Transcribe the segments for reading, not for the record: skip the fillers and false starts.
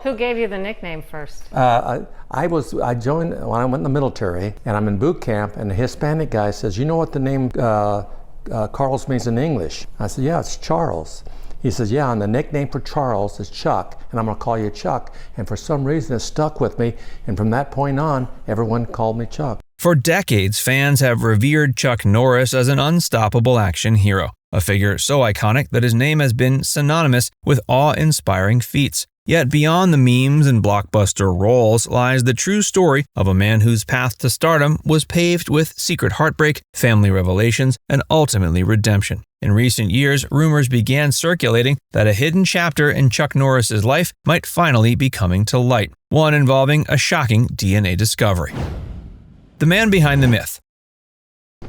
Who gave you the nickname first? I joined when I went in the military, and I'm in boot camp, and the Hispanic guy says, "You know what the name Carlos means in English?" I said, "Yeah, it's Charles." He says, "Yeah, and the nickname for Charles is Chuck, and I'm going to call you Chuck." And for some reason, it stuck with me, and from that point on, everyone called me Chuck. For decades, fans have revered Chuck Norris as an unstoppable action hero, a figure so iconic that his name has been synonymous with awe-inspiring feats. Yet beyond the memes and blockbuster roles lies the true story of a man whose path to stardom was paved with secret heartbreak, family revelations, and ultimately redemption. In recent years, rumors began circulating that a hidden chapter in Chuck Norris's life might finally be coming to light, one involving a shocking DNA discovery. The man behind the myth.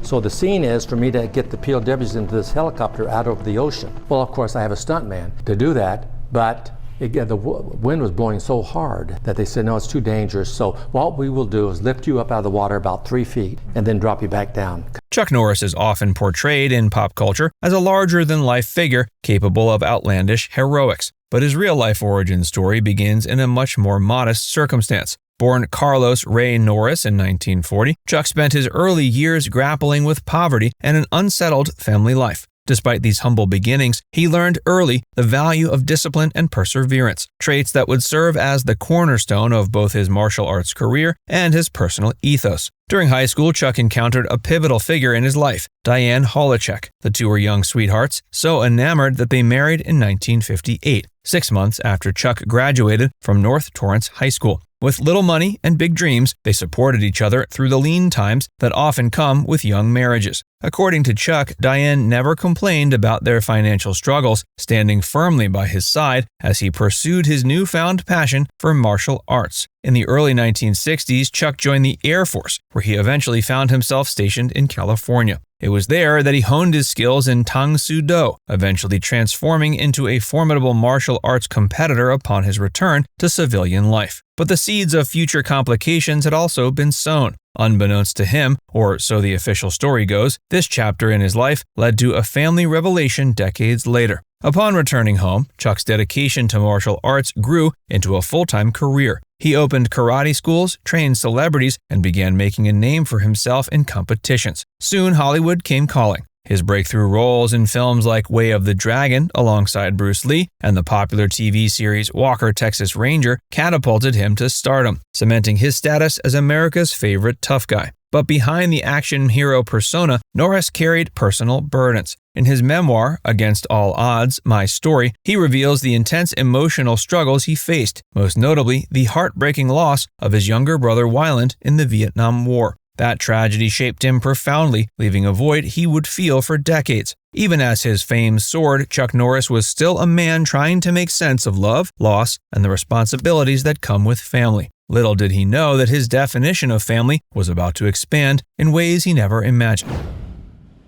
So the scene is for me to get the POWs into this helicopter out over the ocean. Well, of course, I have a stuntman to do that, but the wind was blowing so hard that they said, no, it's too dangerous. So what we will do is lift you up out of the water about 3 feet and then drop you back down. Chuck Norris is often portrayed in pop culture as a larger-than-life figure capable of outlandish heroics. But his real-life origin story begins in a much more modest circumstance. Born Carlos Ray Norris in 1940, Chuck spent his early years grappling with poverty and an unsettled family life. Despite these humble beginnings, he learned early the value of discipline and perseverance, traits that would serve as the cornerstone of both his martial arts career and his personal ethos. During high school, Chuck encountered a pivotal figure in his life, Dianne Holechek. The two were young sweethearts, so enamored that they married in 1958, 6 months after Chuck graduated from North Torrance High School. With little money and big dreams, they supported each other through the lean times that often come with young marriages. According to Chuck, Dianne never complained about their financial struggles, standing firmly by his side as he pursued his newfound passion for martial arts. In the early 1960s, Chuck joined the Air Force, where he eventually found himself stationed in California. It was there that he honed his skills in Tang Soo Do, eventually transforming into a formidable martial arts competitor upon his return to civilian life. But the seeds of future complications had also been sown. Unbeknownst to him, or so the official story goes, this chapter in his life led to a family revelation decades later. Upon returning home, Chuck's dedication to martial arts grew into a full-time career. He opened karate schools, trained celebrities, and began making a name for himself in competitions. Soon, Hollywood came calling. His breakthrough roles in films like Way of the Dragon alongside Bruce Lee and the popular TV series Walker, Texas Ranger catapulted him to stardom, cementing his status as America's favorite tough guy. But behind the action hero persona, Norris carried personal burdens. In his memoir, Against All Odds, My Story, he reveals the intense emotional struggles he faced, most notably the heartbreaking loss of his younger brother Wyland in the Vietnam War. That tragedy shaped him profoundly, leaving a void he would feel for decades. Even as his fame soared, Chuck Norris was still a man trying to make sense of love, loss, and the responsibilities that come with family. Little did he know that his definition of family was about to expand in ways he never imagined.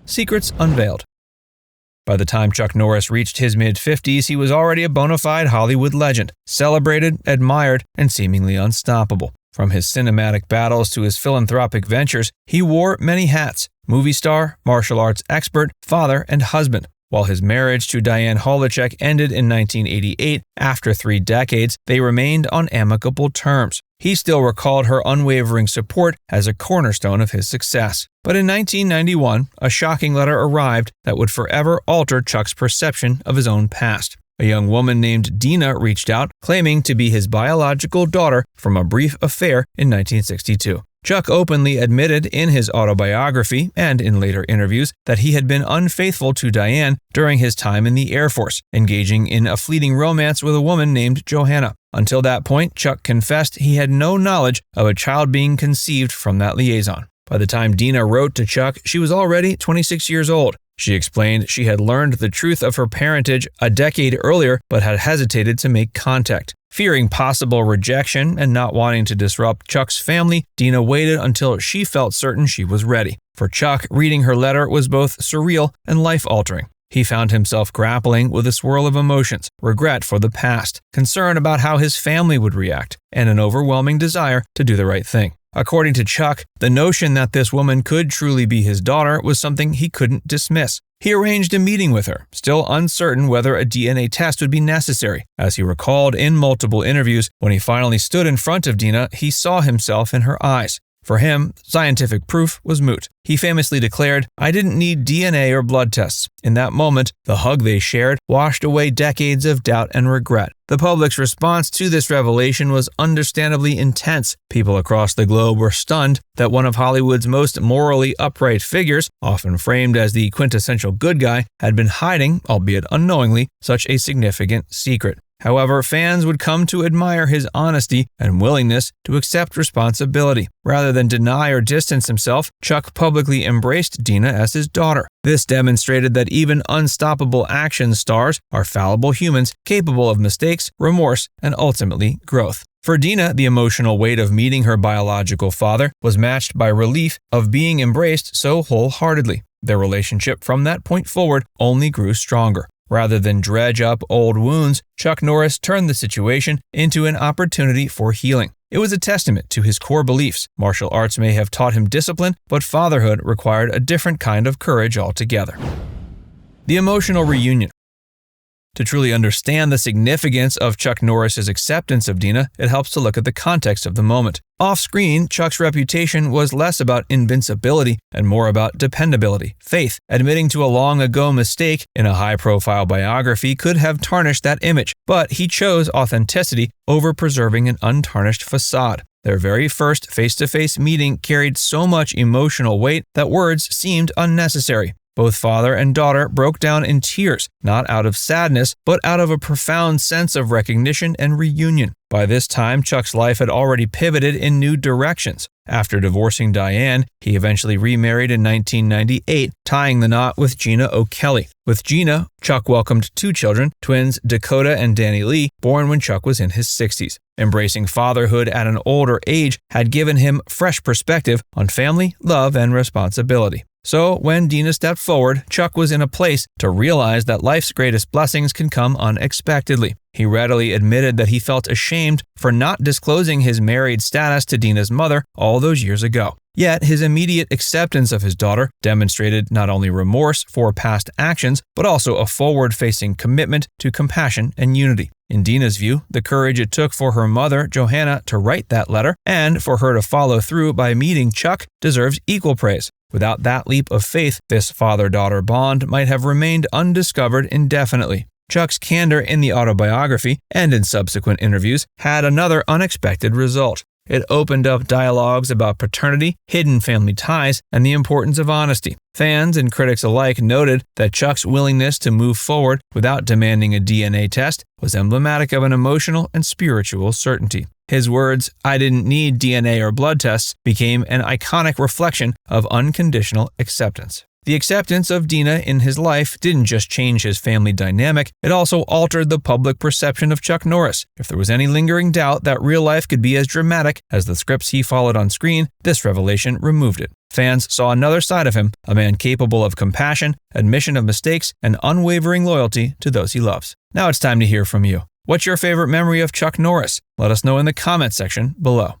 Secrets Unveiled. By the time Chuck Norris reached his mid-50s, he was already a bona fide Hollywood legend, celebrated, admired, and seemingly unstoppable. From his cinematic battles to his philanthropic ventures, he wore many hats: movie star, martial arts expert, father, and husband. While his marriage to Dianne Holechek ended in 1988, after 3 decades, they remained on amicable terms. He still recalled her unwavering support as a cornerstone of his success. But in 1991, a shocking letter arrived that would forever alter Chuck's perception of his own past. A young woman named Dina reached out, claiming to be his biological daughter from a brief affair in 1962. Chuck openly admitted in his autobiography and in later interviews that he had been unfaithful to Dianne during his time in the Air Force, engaging in a fleeting romance with a woman named Johanna. Until that point, Chuck confessed he had no knowledge of a child being conceived from that liaison. By the time Dina wrote to Chuck, she was already 26 years old. She explained she had learned the truth of her parentage a decade earlier but had hesitated to make contact. Fearing possible rejection and not wanting to disrupt Chuck's family, Dina waited until she felt certain she was ready. For Chuck, reading her letter was both surreal and life-altering. He found himself grappling with a swirl of emotions, regret for the past, concern about how his family would react, and an overwhelming desire to do the right thing. According to Chuck, the notion that this woman could truly be his daughter was something he couldn't dismiss. He arranged a meeting with her, still uncertain whether a DNA test would be necessary. As he recalled in multiple interviews, when he finally stood in front of Dina, he saw himself in her eyes. For him, scientific proof was moot. He famously declared, "I didn't need DNA or blood tests." In that moment, the hug they shared washed away decades of doubt and regret. The public's response to this revelation was understandably intense. People across the globe were stunned that one of Hollywood's most morally upright figures, often framed as the quintessential good guy, had been hiding, albeit unknowingly, such a significant secret. However, fans would come to admire his honesty and willingness to accept responsibility. Rather than deny or distance himself, Chuck publicly embraced Dina as his daughter. This demonstrated that even unstoppable action stars are fallible humans capable of mistakes, remorse, and ultimately growth. For Dina, the emotional weight of meeting her biological father was matched by relief of being embraced so wholeheartedly. Their relationship from that point forward only grew stronger. Rather than dredge up old wounds, Chuck Norris turned the situation into an opportunity for healing. It was a testament to his core beliefs. Martial arts may have taught him discipline, but fatherhood required a different kind of courage altogether. The emotional reunion. To truly understand the significance of Chuck Norris's acceptance of Dina, it helps to look at the context of the moment. Off-screen, Chuck's reputation was less about invincibility and more about dependability, faith. Admitting to a long-ago mistake in a high-profile biography could have tarnished that image, but he chose authenticity over preserving an untarnished facade. Their very first face-to-face meeting carried so much emotional weight that words seemed unnecessary. Both father and daughter broke down in tears, not out of sadness, but out of a profound sense of recognition and reunion. By this time, Chuck's life had already pivoted in new directions. After divorcing Dianne, he eventually remarried in 1998, tying the knot with Gina O'Kelly. With Gina, Chuck welcomed 2 children, twins Dakota and Danny Lee, born when Chuck was in his 60s. Embracing fatherhood at an older age had given him fresh perspective on family, love, and responsibility. So, when Dina stepped forward, Chuck was in a place to realize that life's greatest blessings can come unexpectedly. He readily admitted that he felt ashamed for not disclosing his married status to Dina's mother all those years ago. Yet, his immediate acceptance of his daughter demonstrated not only remorse for past actions, but also a forward-facing commitment to compassion and unity. In Dina's view, the courage it took for her mother, Johanna, to write that letter, and for her to follow through by meeting Chuck, deserves equal praise. Without that leap of faith, this father-daughter bond might have remained undiscovered indefinitely. Chuck's candor in the autobiography, and in subsequent interviews, had another unexpected result. It opened up dialogues about paternity, hidden family ties, and the importance of honesty. Fans and critics alike noted that Chuck's willingness to move forward without demanding a DNA test was emblematic of an emotional and spiritual certainty. His words, "I didn't need DNA or blood tests," became an iconic reflection of unconditional acceptance. The acceptance of Dina in his life didn't just change his family dynamic, it also altered the public perception of Chuck Norris. If there was any lingering doubt that real life could be as dramatic as the scripts he followed on screen, this revelation removed it. Fans saw another side of him, a man capable of compassion, admission of mistakes, and unwavering loyalty to those he loves. Now it's time to hear from you. What's your favorite memory of Chuck Norris? Let us know in the comment section below.